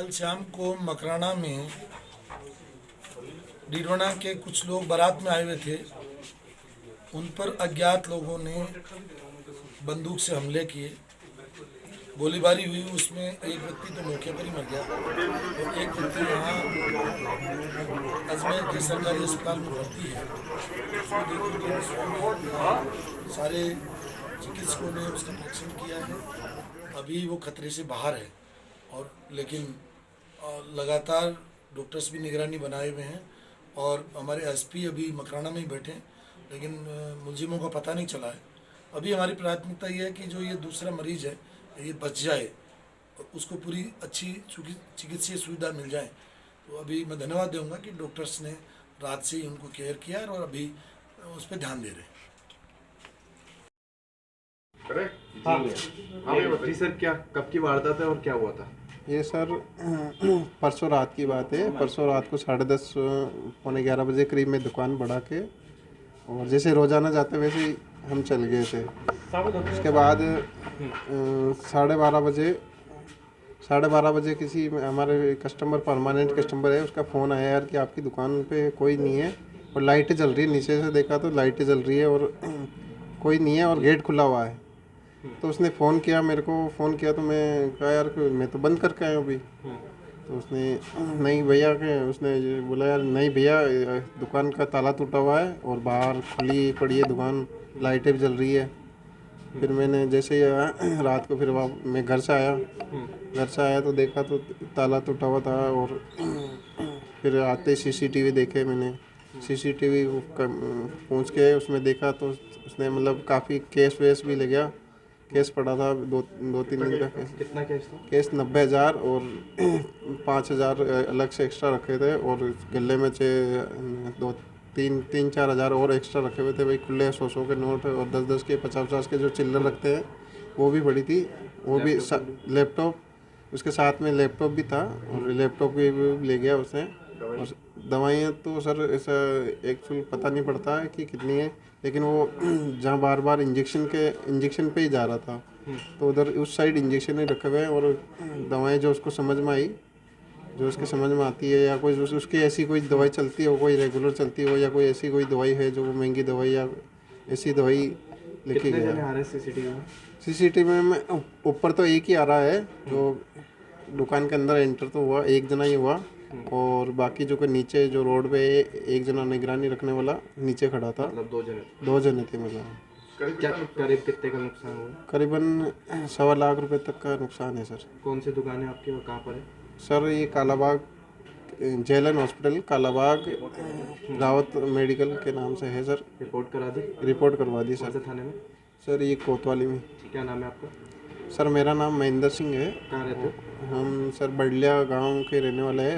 कल शाम को मकराना में डीडवाना के कुछ लोग बारात में आए हुए थे। उन पर अज्ञात लोगों ने बंदूक से हमले किए, गोलीबारी हुई। उसमें एक व्यक्ति तो मौके पर ही मर गया और एक व्यक्ति यहाँ अजमेर के सरकारी अस्पताल में भर्ती है। उसको देखने के लिए सारे चिकित्सकों ने उसका परीक्षण किया है। अभी वो खतरे से बाहर है और लेकिन लगातार डॉक्टर्स भी निगरानी बनाए हुए हैं और हमारे एसपी अभी मकराना में ही बैठे हैं, लेकिन मुलजिमों का पता नहीं चला है। अभी हमारी प्राथमिकता ये है कि जो ये दूसरा मरीज है ये बच जाए और उसको पूरी अच्छी चिकित्सीय सुविधा मिल जाए। तो अभी मैं धन्यवाद दूंगा कि डॉक्टर्स ने रात से ही उनको केयर किया और अभी उस पर ध्यान दे रहे हैं। जी सर, क्या कब की वारदात है और क्या हुआ था? ये सर परसों रात की बात है। परसों रात को 10:30 पौने 11 बजे करीब में दुकान बढ़ा के और जैसे रोज़ाना जाते वैसे ही हम चल गए थे। उसके बाद 12:30 बजे किसी हमारे कस्टमर, परमानेंट कस्टमर है, उसका फ़ोन आया यार कि आपकी दुकान पे कोई नहीं है और लाइटें जल रही है। नीचे से देखा तो लाइटें जल रही है और कोई नहीं है और गेट खुला हुआ है। तो उसने फ़ोन किया, मेरे को फ़ोन किया तो मैं कहा यार मैं तो बंद करके आया हूँ अभी। तो उसने नहीं भैया के उसने बोला यार नहीं भैया दुकान का ताला टूटा हुआ है और बाहर खुली पड़ी है दुकान, लाइटें भी जल रही है। फिर मैंने जैसे ही रात को फिर मैं घर से आया तो देखा तो ताला टूटा हुआ था और फिर आते सीसीटीवी देखे मैंने। सीसीटीवी पहुँच के उसमें देखा तो उसने मतलब काफ़ी केस वेस भी ले गया। केस पड़ा था दो तीन दिन का केस। कितना केस था? केस 90,000 और 5,000 अलग से एक्स्ट्रा रखे थे और गले में 3-4 हज़ार और एक्स्ट्रा रखे हुए थे। भाई खुले 100 के नोट और 10-10 के 50-50 के जो चिल्लर रखते हैं वो भी पड़ी थी। वो भी लैपटॉप उसके साथ में लैपटॉप भी था और लैपटॉप भी ले गया उसने। और दवाइयाँ तो सर ऐसा एक्चुअल पता नहीं पड़ता है कि कितनी है, लेकिन वो जहाँ बार बार इंजेक्शन पे ही जा रहा था तो उधर उस साइड इंजेक्शन ही रखे हुए हैं और दवाएं जो उसको समझ में आई, जो उसके समझ में आती है या कोई उसकी ऐसी कोई दवाई चलती है, कोई रेगुलर चलती हो या कोई ऐसी कोई दवाई है जो महंगी दवाई या ऐसी दवाई लेके गया। सीसीटीवी में ऊपर तो एक ही आ रहा है, जो दुकान के अंदर एंटर तो हुआ एक जना ही हुआ और बाकी जो कि नीचे जो रोड पे एक जना निगरानी रखने वाला नीचे खड़ा था। मतलब दो जने थे मतलब। करीब कितने का नुकसान हुआ? करीबन 1.25 लाख रुपए तक का नुकसान है सर। कौन सी दुकान है आपकी और कहाँ पर है? सर ये कालाबाग जेलन हॉस्पिटल, कालाबाग रावत मेडिकल के नाम से है सर। रिपोर्ट करा दी? रिपोर्ट करवा दी सर। थाने में? सर ये कोतवाली में। क्या नाम है आपका? सर मेरा नाम महेंद्र सिंह है। कहाँ रहते हो? हम सर बड़लिया गांव के रहने वाले हैं।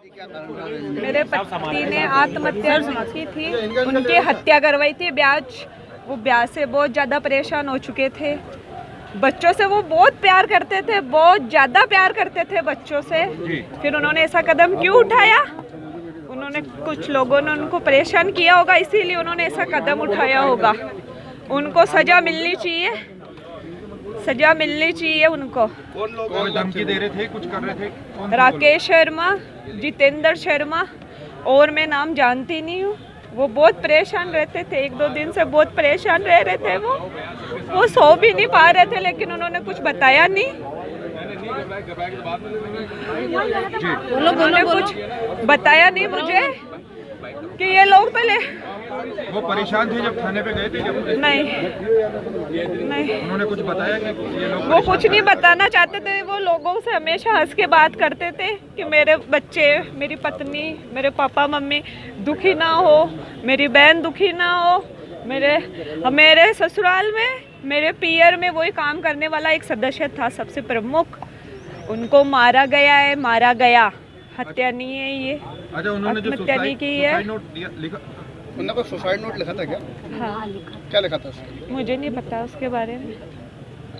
मेरे पति ने आत्महत्या की थी, उनकी हत्या करवाई थी। वो ब्याज से बहुत ज़्यादा परेशान हो चुके थे। बच्चों से वो बहुत प्यार करते थे, बहुत ज़्यादा प्यार करते थे बच्चों से। फिर उन्होंने ऐसा कदम क्यों उठाया? उन्होंने, कुछ लोगों ने उनको परेशान किया होगा, इसीलिए उन्होंने ऐसा कदम उठाया होगा। उनको सज़ा मिलनी चाहिए, सज़ा मिलनी चाहिए उनको। कौन लोग धमकी दे रहे थे, कुछ कर रहे थे? राकेश शर्मा, जितेंद्र शर्मा, और मैं नाम जानती नहीं हूँ। वो बहुत परेशान रहते थे, 1-2 दिन से बहुत परेशान रह रहे थे। वो सो भी नहीं पा रहे थे, लेकिन उन्होंने कुछ बताया नहीं। उन्होंने कुछ बताया नहीं मुझे कि ये लोग पहले। वो परेशान थे जब थाने पे गए थे? जब नहीं, उन्होंने कुछ बताया कि ये लोग वो कुछ नहीं बताना चाहते थे। वो लोगों से हमेशा हंस के बात करते थे कि मेरे बच्चे, मेरी पत्नी, मेरे पापा मम्मी दुखी ना हो, मेरी बहन दुखी ना हो। मेरे ससुराल में, मेरे पियर में वही काम करने वाला एक सदस्य था, सबसे प्रमुख। उनको मारा गया है, मारा गया, हत्या नहीं है ये। अच्छा, उन्होंने जो हत्या नहीं की है। सुसाइड नोट लिखा, उन्होंने कोई सुसाइड नोट लिखा था क्या? हाँ, क्या लिखा था उसमें? मुझे नहीं पता उसके बारे में।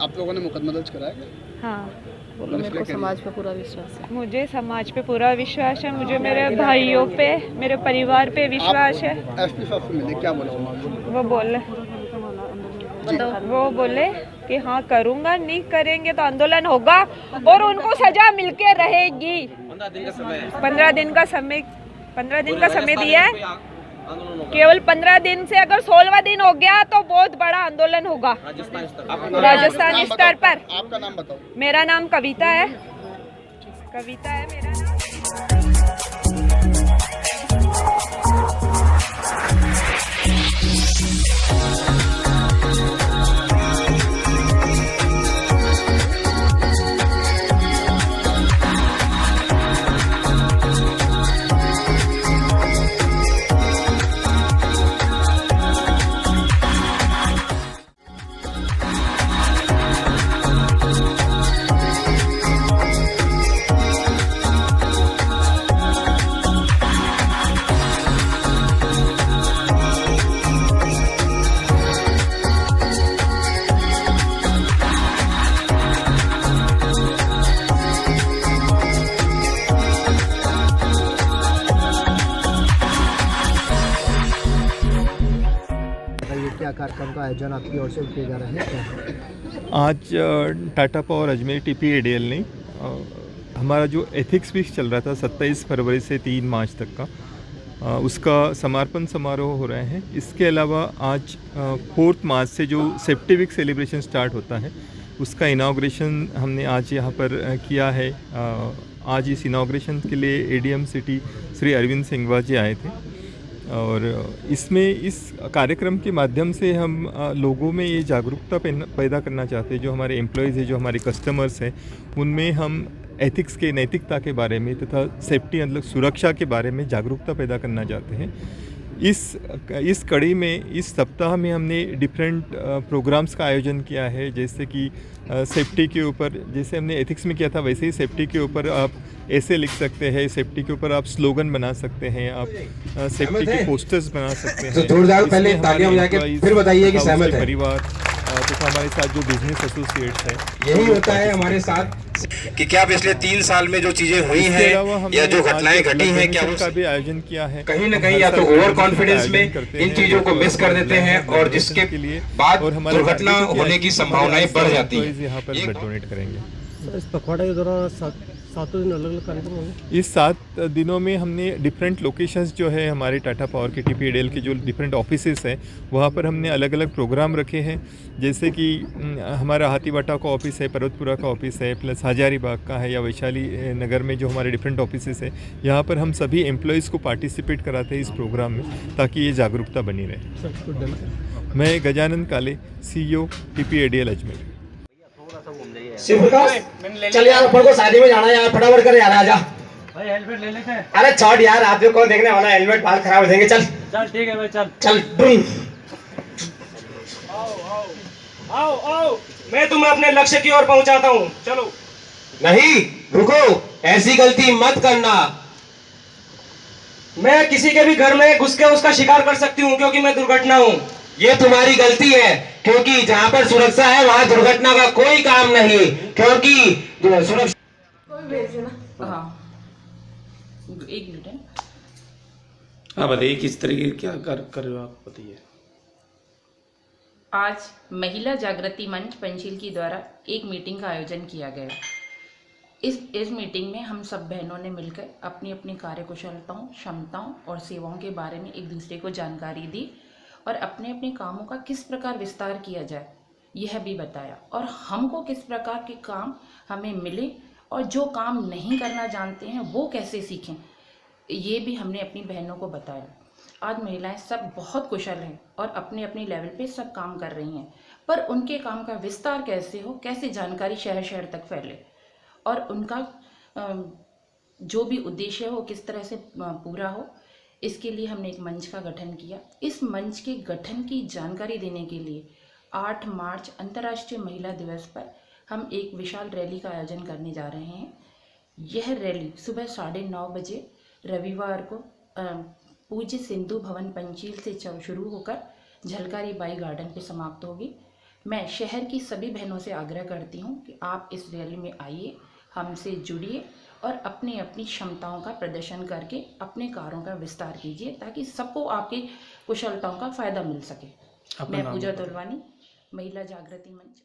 आप लोगों ने मुकदमा दर्ज कराया क्या? हाँ, बोलो, मेरे को समाज पे पूरा विश्वास है। मुझे समाज पे पूरा विश्वास है, मुझे मेरे भाइयों पे, मेरे परिवार पे विश्वास है। एसपी साहब से मिले, क्या बोला? वो बोले कि हाँ करूँगा, नहीं करेंगे तो आंदोलन होगा और उनको सजा मिलके रहेगी। 15 दिन का समय दिया है। केवल 15 दिन से अगर 16वां दिन हो गया तो बहुत बड़ा आंदोलन होगा राजस्थान स्तर पर। आपका नाम बताओ। मेरा नाम कविता है, कविता है मेरा नाम। क्या कार्यक्रम का आयोजन आपकी ओर से किया जा रहा है? क्या आज टाटा पावर अजमेर TPADL ने हमारा जो एथिक्स वीक चल रहा था 27 फरवरी से 3 मार्च तक का, उसका समापन समारोह हो रहे हैं। इसके अलावा आज 4 मार्च से जो सेफ्टी वीक सेलिब्रेशन स्टार्ट होता है, उसका इनाग्रेशन हमने आज यहाँ पर किया है। आज इस इनाग्रेशन के लिए ADM सिटी श्री अरविंद सिंघवा जी आए थे और इसमें इस कार्यक्रम के माध्यम से हम लोगों में ये जागरूकता पैदा करना चाहते हैं। जो हमारे एम्प्लॉयज़ हैं, जो हमारे कस्टमर्स हैं, उनमें हम एथिक्स के, नैतिकता के बारे में तथा सेफ्टी मतलब सुरक्षा के बारे में जागरूकता पैदा करना चाहते हैं। इस कड़ी में इस सप्ताह में हमने डिफरेंट प्रोग्राम्स का आयोजन किया है। जैसे कि सेफ्टी के ऊपर, जैसे हमने एथिक्स में किया था, वैसे ही सेफ्टी के ऊपर आप ऐसे लिख सकते हैं, सेफ्टी के ऊपर आप स्लोगन बना सकते हैं, आप सेफ्टी के पोस्टर्स बना सकते हैं। तो जोरदार पहले तालियां बजा के फिर बताइए कि सहमत है। परिवार तथा हमारे साथ जो बिजनेस एसोसिएट्स हैं, यही होता है हमारे साथ कि क्या पिछले 3 साल में जो चीजें हुई हैं या जो घटनाएं घटी हैं, क्या का भी आयोजन किया है। कहीं न कहीं या तो ओवर कॉन्फिडेंस में इन चीजों को मिस कर देते हैं और जिसके बाद दुर्घटना होने की संभावनाएं बढ़ जाती हैं। यहाँ पर ब्लड डोनेट करेंगे। इस पखवाड़े के दौरान 7 दिन अलग अलग कार्यक्रम होंगे। इस 7 दिनों में हमने डिफरेंट लोकेशंस जो है हमारे टाटा पावर के TPADL के जो डिफरेंट ऑफिसेस हैं, वहाँ पर हमने अलग अलग प्रोग्राम रखे हैं। जैसे कि हमारा हाथीवाटा का ऑफिस है, पर्वतपुरा का ऑफिस है, प्लस हजारीबाग का है, या वैशाली नगर में जो हमारे डिफरेंट ऑफिसेस हैं, यहाँ पर हम सभी एम्प्लॉयज़ को पार्टिसिपेट कराते हैं इस प्रोग्राम में, ताकि ये जागरूकता बनी रहे। मैं गजानन काले, CEO TPADL अजमेर। शिवप्रकाश, चल यार अपन को शादी में जाना है यार, फटाफट कर यार, आजा भाई, हेलमेट ले लेते हैं। अरे छोड़ यार, आप जो कौन देखने वाला है, हेलमेट बाल खराब हो जाएंगे। चल चल ठीक है भाई, चल चल डून। आओ मैं तुम्हें अपने लक्ष्य की ओर पहुंचाता हूं, चलो। नहीं रुको, ऐसी गलती मत करना। मैं किसी के भी घर में घुस के उसका शिकार कर सकती हूँ क्योंकि मैं दुर्घटना हूँ। ये तुम्हारी गलती है, क्योंकि जहाँ पर सुरक्षा है वहाँ दुर्घटना का कोई काम नहीं, क्योंकि सुरक्षा। हाँ, एक मिनट है। हाँ बताइए, किस तरीके क्या कर रहे हो आप, बताइए। आज महिला जागृति मंच पंचील की द्वारा एक मीटिंग का आयोजन किया गया। इस मीटिंग में हम सब बहनों ने मिलकर अपनी अपनी कार्यकुशलताओं, क्षमताओं और सेवाओं के बारे में एक दूसरे को जानकारी दी और अपने अपने कामों का किस प्रकार विस्तार किया जाए यह भी बताया, और हमको किस प्रकार के काम हमें मिले और जो काम नहीं करना जानते हैं वो कैसे सीखें, ये भी हमने अपनी बहनों को बताया। आज महिलाएं सब बहुत कुशल हैं और अपने अपने लेवल पे सब काम कर रही हैं, पर उनके काम का विस्तार कैसे हो, कैसे जानकारी शहर शहर तक फैले और उनका जो भी उद्देश्य हो किस तरह से पूरा हो, इसके लिए हमने एक मंच का गठन किया। इस मंच के गठन की जानकारी देने के लिए 8 मार्च अंतर्राष्ट्रीय महिला दिवस पर हम एक विशाल रैली का आयोजन करने जा रहे हैं। यह रैली सुबह 9:30 बजे रविवार को पूज्य सिंधु भवन पंचील से शुरू होकर झलकारी बाई गार्डन पे समाप्त होगी। मैं शहर की सभी बहनों से आग्रह करती हूँ कि आप इस रैली में आइए, हमसे जुड़िए और अपनी अपनी क्षमताओं का प्रदर्शन करके अपने कार्यों का विस्तार कीजिए ताकि सबको आपकी कुशलताओं का फायदा मिल सके। मैं पूजा तुलवानी, महिला जागृति मंच।